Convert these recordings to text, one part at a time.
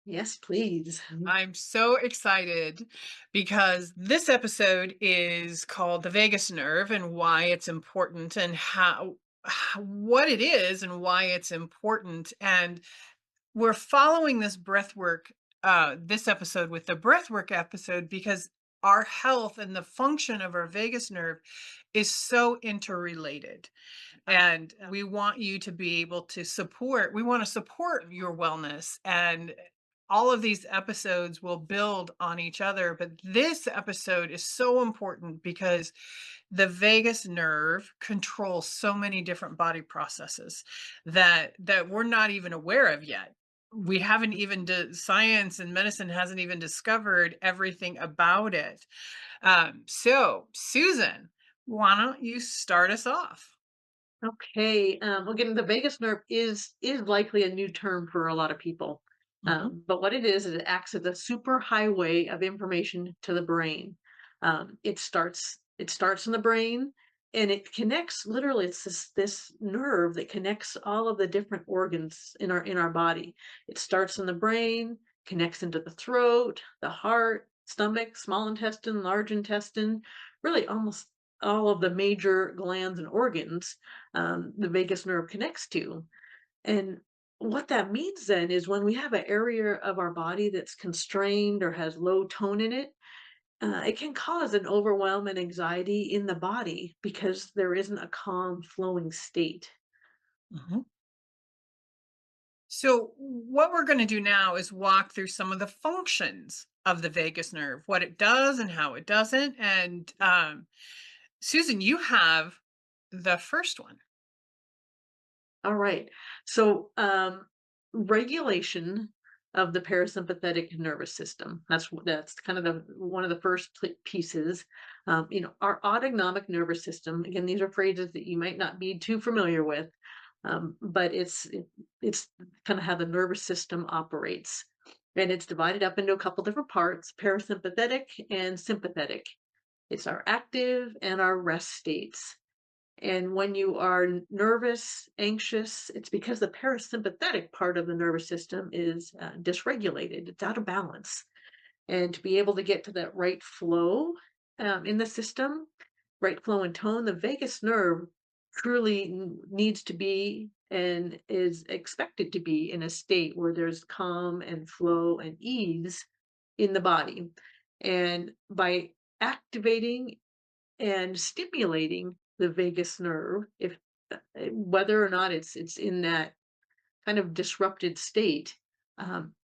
Yes, please. I'm so excited because this episode is called The Vagus Nerve and why it's important and what it is and why it's important. And we're following this breath work, this episode with the breath work episode because our health and the function of our vagus nerve is so interrelated. And Yeah. we want you to be able to we want to support your wellness. And all of these episodes will build on each other. But this episode is so important because the vagus nerve controls so many different body processes that we're not even aware of yet. We haven't even science and medicine hasn't even discovered everything about it. So Susan, why don't you start us off? Okay. Again, the vagus nerve is likely a new term for a lot of people. Mhm. But what it is it acts as a super highway of information to the brain. It starts in the brain, and it connects. Literally, it's this nerve that connects all of the different organs in our body. It starts in the brain, connects into the throat, the heart, stomach, small intestine, large intestine. Really, almost all of the major glands and organs the vagus nerve connects to. And what that means then is when we have an area of our body that's constrained or has low tone in it, it can cause an overwhelm and anxiety in the body because there isn't a calm, flowing state. Mhm. So, what we're going to do now is walk through some of the functions of the vagus nerve, what it does and how it doesn't. And Susan, you have the first one. All right. So, regulation of the parasympathetic nervous system. That's kind of the one of the first pieces. Our autonomic nervous system. Again, these are phrases that you might not be too familiar with, but it's kind of how the nervous system operates, and it's divided up into a couple different parts: parasympathetic and sympathetic. It's our active and our rest states. And when you are nervous, anxious, it's because the parasympathetic part of the nervous system is dysregulated. It's out of balance. And to be able to get to that right flow in the system, right flow and tone, the vagus nerve truly needs to be and is expected to be in a state where there's calm and flow and ease in the body. And by activating and stimulating the vagus nerve, if whether or not it's in that kind of disrupted state,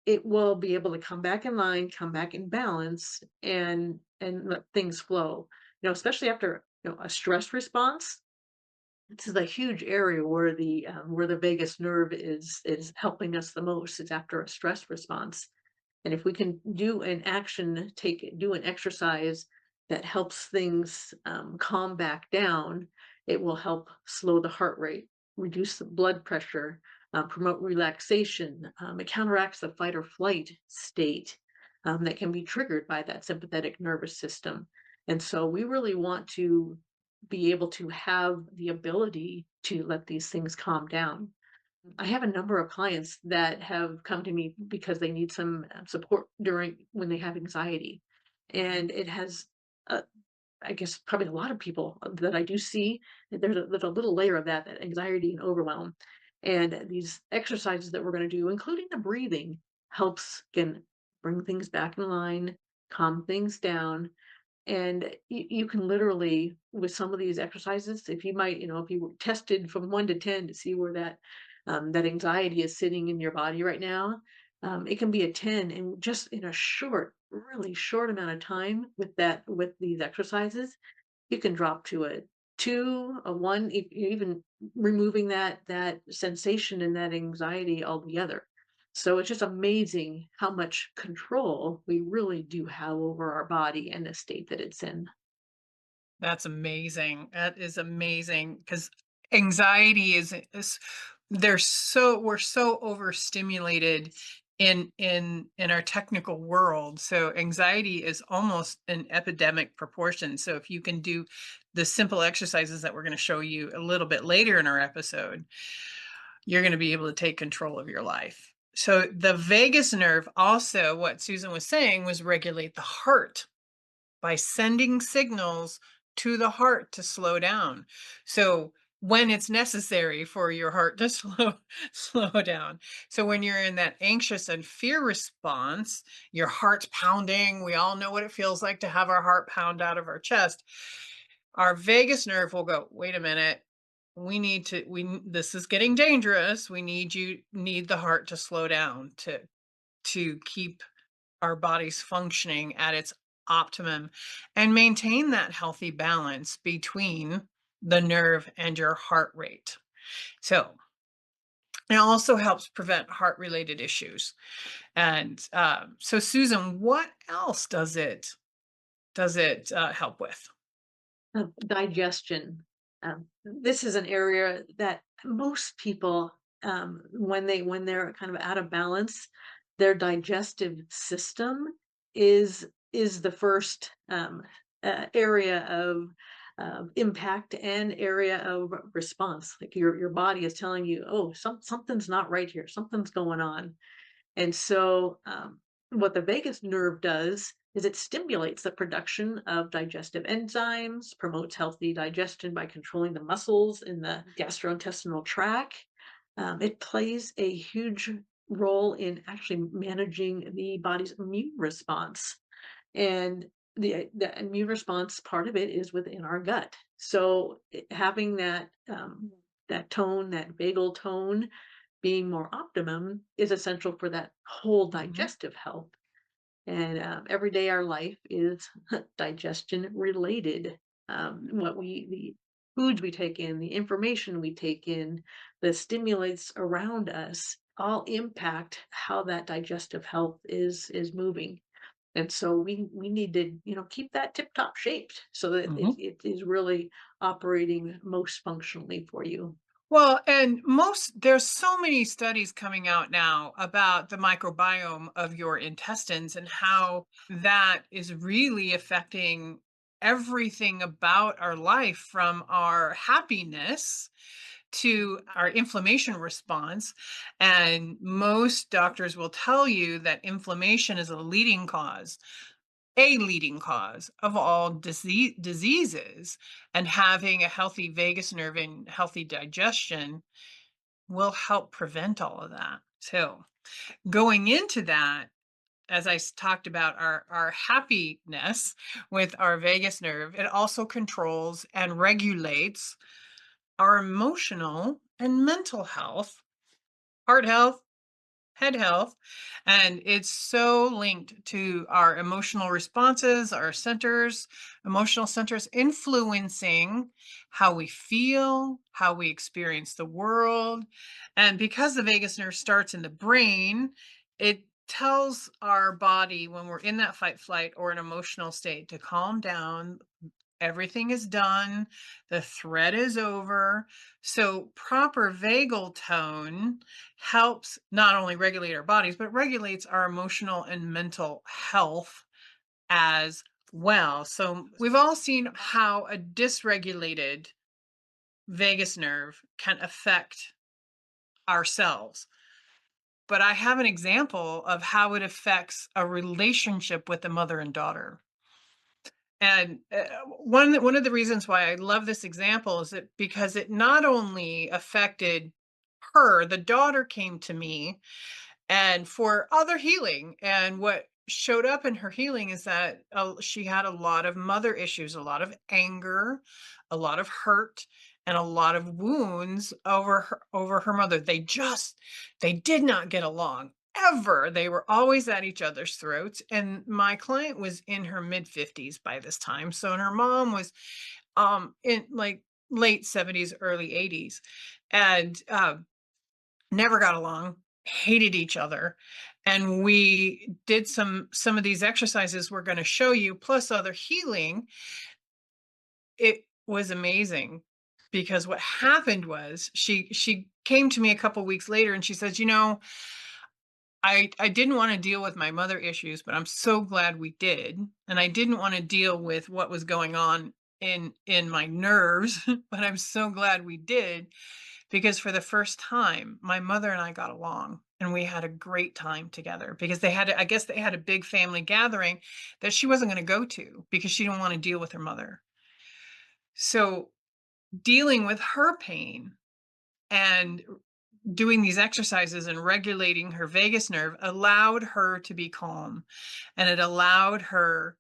it will be able to come back in line, come back in balance, and let things flow. Especially after a stress response. This is a huge area where the vagus nerve is helping us the most. It's after a stress response, and if we can do an exercise that helps things calm back down, it will help slow the heart rate, reduce the blood pressure, promote relaxation. It counteracts the fight or flight state that can be triggered by that sympathetic nervous system. And so we really want to be able to have the ability to let these things calm down. I have a number of clients that have come to me because they need some support during when they have anxiety. And it has, uh, I guess, probably a lot of people that I do see, there's a little layer of that anxiety and overwhelm. And these exercises that we're going to do, including the breathing, helps can bring things back in line, calm things down, and you can literally, with some of these exercises, if you were tested from 1 to 10 to see where that anxiety is sitting in your body right now, it can be a 10, and just in a really short amount of time with these exercises, you can drop to a 2, a 1, even removing that sensation and that anxiety altogether. So it's just amazing how much control we really do have over our body and the state that it's in. That's amazing. That is amazing because anxiety is we're so overstimulated in our technical world. So anxiety is almost an epidemic proportion. So if you can do the simple exercises that we're going to show you a little bit later in our episode, you're going to be able to take control of your life. So the vagus nerve also, what Susan was saying, was regulate the heart by sending signals to the heart to slow down. So when it's necessary for your heart to slow down. So when you're in that anxious and fear response, your heart's pounding. We all know what it feels like to have our heart pound out of our chest. Our vagus nerve will go, wait a minute. We need to this is getting dangerous. We need the heart to slow down to keep our body's functioning at its optimum and maintain that healthy balance between the nerve and your heart rate. So it also helps prevent heart related issues. And so, Susan, what else does it help with? Digestion. This is an area that most people, when they're kind of out of balance, their digestive system is the first area of impact and area of response. Like your body is telling you, oh, something's not right here. Something's going on. And so, what the vagus nerve does is it stimulates the production of digestive enzymes, promotes healthy digestion by controlling the muscles in the gastrointestinal tract. It plays a huge role in actually managing the body's immune response. And the immune response part of it is within our gut. So having that tone, that vagal tone, being more optimum is essential for that whole Mhm. digestive health. And every day our life is digestion related. The foods we take in, the information we take in, the stimulates around us all impact how that digestive health is moving. And so we need to, keep that tip top shaped so that it, Mhm. it is really operating most functionally for you. Well, and there's so many studies coming out now about the microbiome of your intestines and how that is really affecting everything about our life, from our happiness to our inflammation response. And most doctors will tell you that inflammation is a leading cause of all diseases, and having a healthy vagus nerve and healthy digestion will help prevent all of that. So, going into that, as talked about our happiness with our vagus nerve, it also controls and regulates our emotional and mental health, heart health, head health. And it's so linked to our emotional responses, our centers, emotional centers, influencing how we feel, how we experience the world. And because the vagus nerve starts in the brain, it tells our body when we're in that fight, flight, or an emotional state to calm down. Everything is done. The threat is over. So, proper vagal tone helps not only regulate our bodies, but regulates our emotional and mental health as well. So, we've all seen how a dysregulated vagus nerve can affect ourselves. But I have an example of how it affects a relationship with a mother and daughter. And one of the reasons why I love this example is that because it not only affected her, the daughter came to me and for other healing. And what showed up in her healing is that she had a lot of mother issues, a lot of anger, a lot of hurt, and a lot of wounds over her mother. They did not get along ever. They were always at each other's throats. And my client was in her mid 50s by this time. So, and her mom was in like late 70s, early 80s. And never got along, hated each other. And we did some of these exercises we're going to show you, plus other healing. It was amazing, because what happened was she came to me a couple weeks later and she says, I didn't want to deal with my mother issues, but I'm so glad we did. And I didn't want to deal with what was going on in my nerves, but I'm so glad we did, because for the first time, my mother and I got along. and we had a great time together because they had, I guess they had a big family gathering that she wasn't going to go to because she didn't want to deal with her mother. So dealing with her pain and doing these exercises and regulating her vagus nerve allowed her to be calm, and it allowed her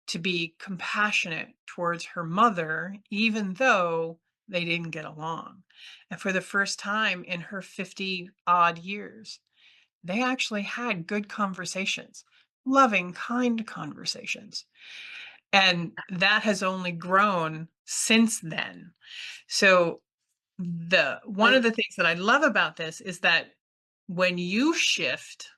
to be compassionate towards her mother, even though they didn't get along. And for the first time in her 50 odd years, they actually had good conversations, loving, kind conversations. And that has only grown since then. So the one of I the things that I love about this is that when you shift,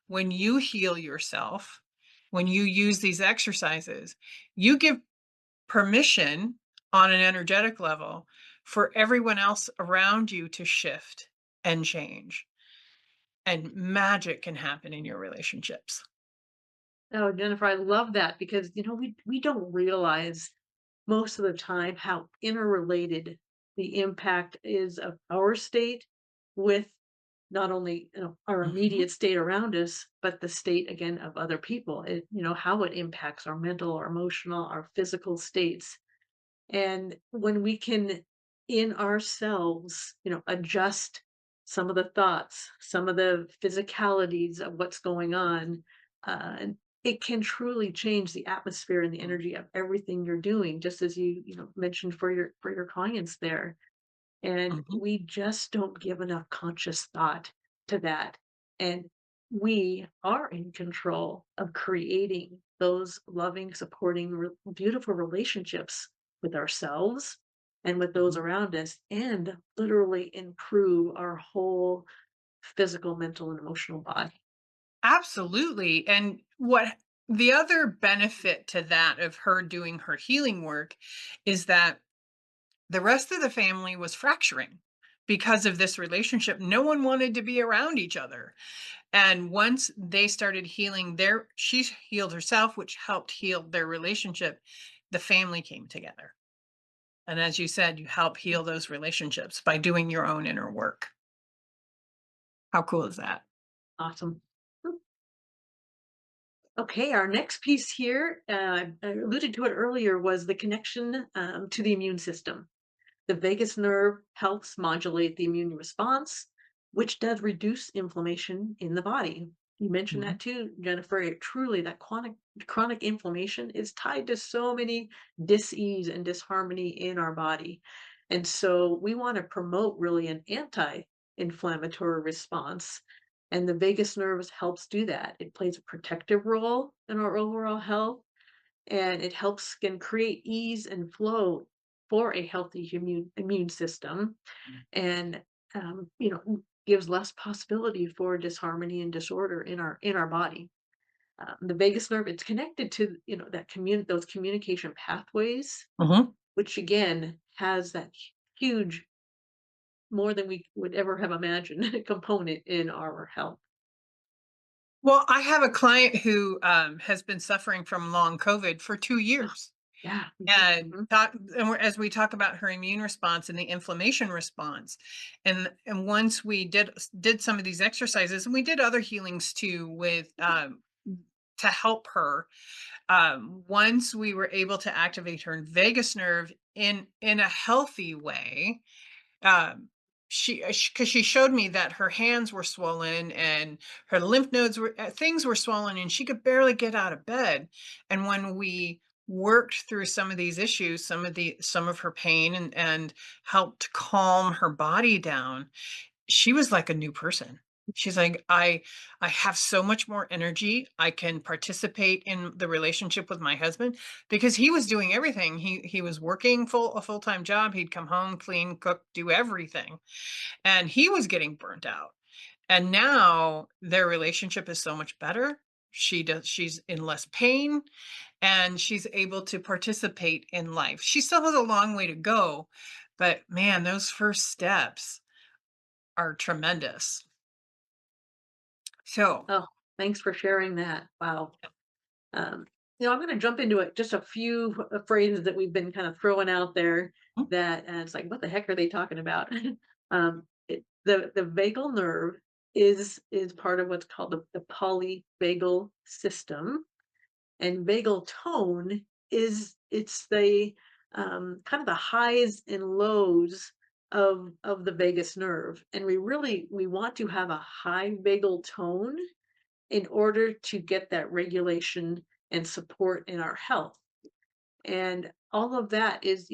when you heal yourself, when you use these exercises, you give permission on an energetic level for everyone else around you to shift and change. And magic can happen in your relationships. Oh, Jennifer, I love that because, we don't realize most of the time how interrelated the impact is of our state with not only, our Mhm, immediate state around us, but the state again of other people. How it impacts our mental, our emotional, our physical states. And when we can, in ourselves, adjust some of the thoughts, some of the physicalities of what's going on, and it can truly change the atmosphere and the energy of everything you're doing, just as you mentioned for your clients there. And mhm, we just don't give enough conscious thought to that. And we are in control of creating those loving, supporting, beautiful relationships with ourselves and with those mhm. around us, and literally improve our whole physical, mental, and emotional body. Absolutely. And what the other benefit to that of her doing her healing work is that the rest of the family was fracturing because of this relationship. No one wanted to be around each other. And once they started healing she healed herself, which helped heal their relationship, the family came together. And as you said, you help heal those relationships by doing your own inner work. How cool is that? Awesome. Okay, our next piece here, I alluded to it earlier, was the connection to the immune system. The vagus nerve helps modulate the immune response, which does reduce inflammation in the body. You mentioned Mhm, that too, Jennifer. Truly, that chronic inflammation is tied to so many dis-ease and disharmony in our body. And so we want to promote really an anti-inflammatory response. And the vagus nerve helps do that. It plays a protective role in our overall health, and it helps can create ease and flow for a healthy immune system, and gives less possibility for disharmony and disorder in our body. The vagus nerve, it's connected to those communication pathways, mhm. which again has that huge, more than we would ever have imagined, component in our health. Well, I have a client who has been suffering from long COVID for 2 years. Yeah. And Mhm. as we talk about her immune response and the inflammation response, and once we did some of these exercises, and we did other healings too with to help her. Once we were able to activate her vagus nerve in a healthy way, um, she because she showed me that her hands were swollen and her lymph nodes were things were swollen and she could barely get out of bed. And when we worked through some of these issues, some of her pain, and helped calm her body down, she was like a new person. She's like, I have so much more energy. I can participate in the relationship with my husband because he was doing everything. He was working a full-time job. He'd come home, clean, cook, do everything. And he was getting burnt out. And now their relationship is so much better. She's in less pain and she's able to participate in life. She still has a long way to go, but man, those first steps are tremendous. So, Oh, thanks for sharing that. Wow. Um, I'm going to jump into it. Just a few phrases that we've been kind of throwing out there mm, that it's like, what the heck are they talking about? The vagal nerve. is part of what's called the polyvagal system. And vagal tone is it's the kind of the highs and lows of the vagus nerve. And we want to have a high vagal tone in order to get that regulation and support in our health. And all of that is,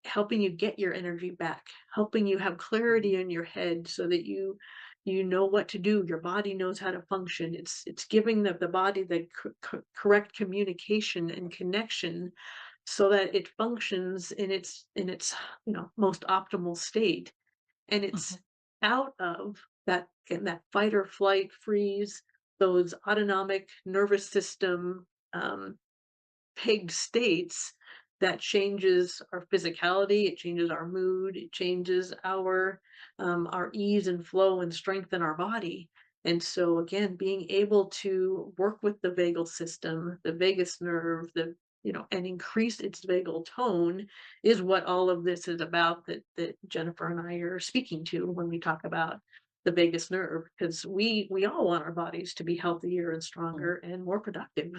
helping you get your energy back, helping you have clarity in your head so that you know what to do. Your body knows how to function. It's giving the body the correct communication and connection so that it functions in its most optimal state. And it's Mhm. out of that fight or flight freeze, those autonomic nervous system um, pegged states that changes our physicality, it changes our mood, it changes our ease and flow and strength in our body. And so again, being able to work with the vagal system, the vagus nerve, and increase its vagal tone is what all of this is about that Jennifer and I are speaking to when we talk about the vagus nerve, because we all want our bodies to be healthier and Mhm. stronger and more productive.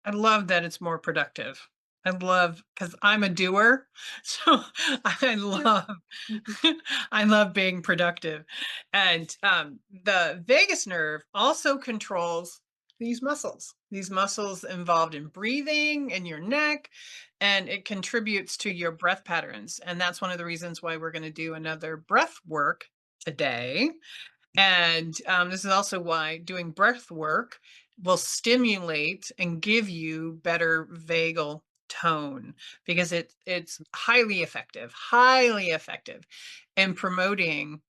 I love that it's more productive. I love because I'm a doer, so I Yeah. love Mhm. I love being productive. And the vagus nerve also controls these muscles involved in breathing and your neck, and it contributes to your breath patterns. And that's one of the reasons why we're going to do another breath work today. And this is also why doing breath work will stimulate and give you better vagal tone because it's highly effective in promoting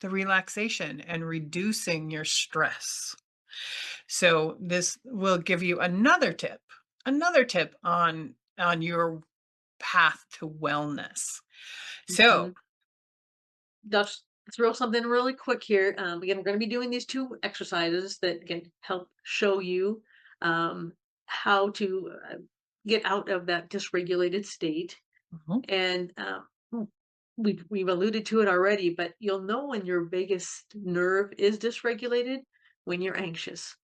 the relaxation and reducing your stress. So this will give you another tip on your path to wellness. So, Mhm. Let's throw something really quick here. Again, we're going to be doing these two exercises that can help show you how to get out of that dysregulated state. mhm, And we've alluded to it already, but you'll know when your vagus nerve is dysregulated when you're anxious,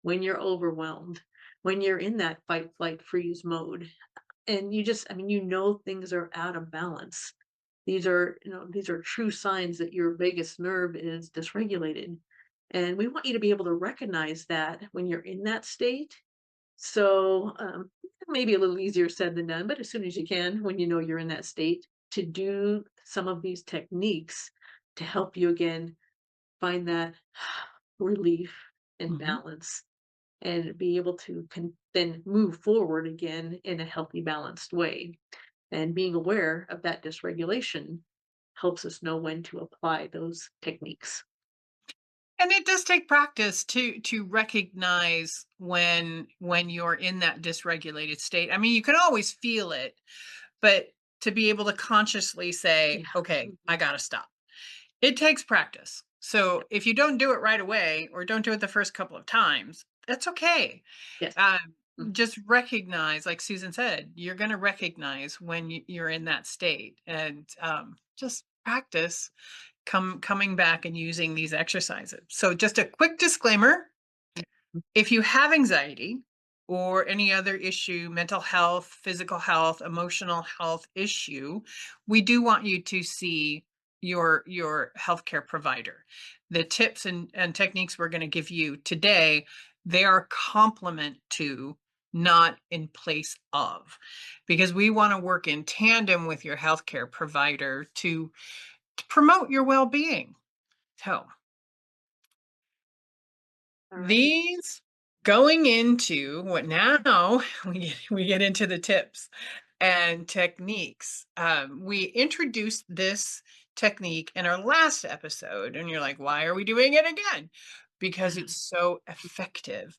when you're overwhelmed, when you're in that fight, flight, freeze mode. And things are out of balance. These are true signs that your vagus nerve is dysregulated. And we want you to be able to recognize that when you're in that state. So, maybe a little easier said than done, but as soon as you can, when you know you're in that state, to do some of these techniques to help you again find that relief and mhm. balance and be able to then move forward again in a healthy, balanced way. And being aware of that dysregulation helps us know when to apply those techniques. And it does take practice to recognize when you're in that dysregulated state. I mean, you can always feel it, but to be able to consciously say, Yeah. "Okay, I Mhm. gotta stop." It takes practice. So if you don't do it right away or don't do it the first couple of times, that's okay. Yes. Um, Mhm. just recognize, like Susan said, you're going to recognize when you're in that state, and just practice coming back and using these exercises. So just a quick disclaimer: if you have anxiety or any other issue, mental health, physical health, emotional health issue, we do want you to see your healthcare provider. The tips and techniques we're going to give you today, they are complement to, not in place of, because we want to work in tandem with your healthcare provider to promote your well-being. So All right. these going into what now we get into the tips and techniques. We introduced this technique in our last episode, and you're like, why are we doing it again? Because it's so effective.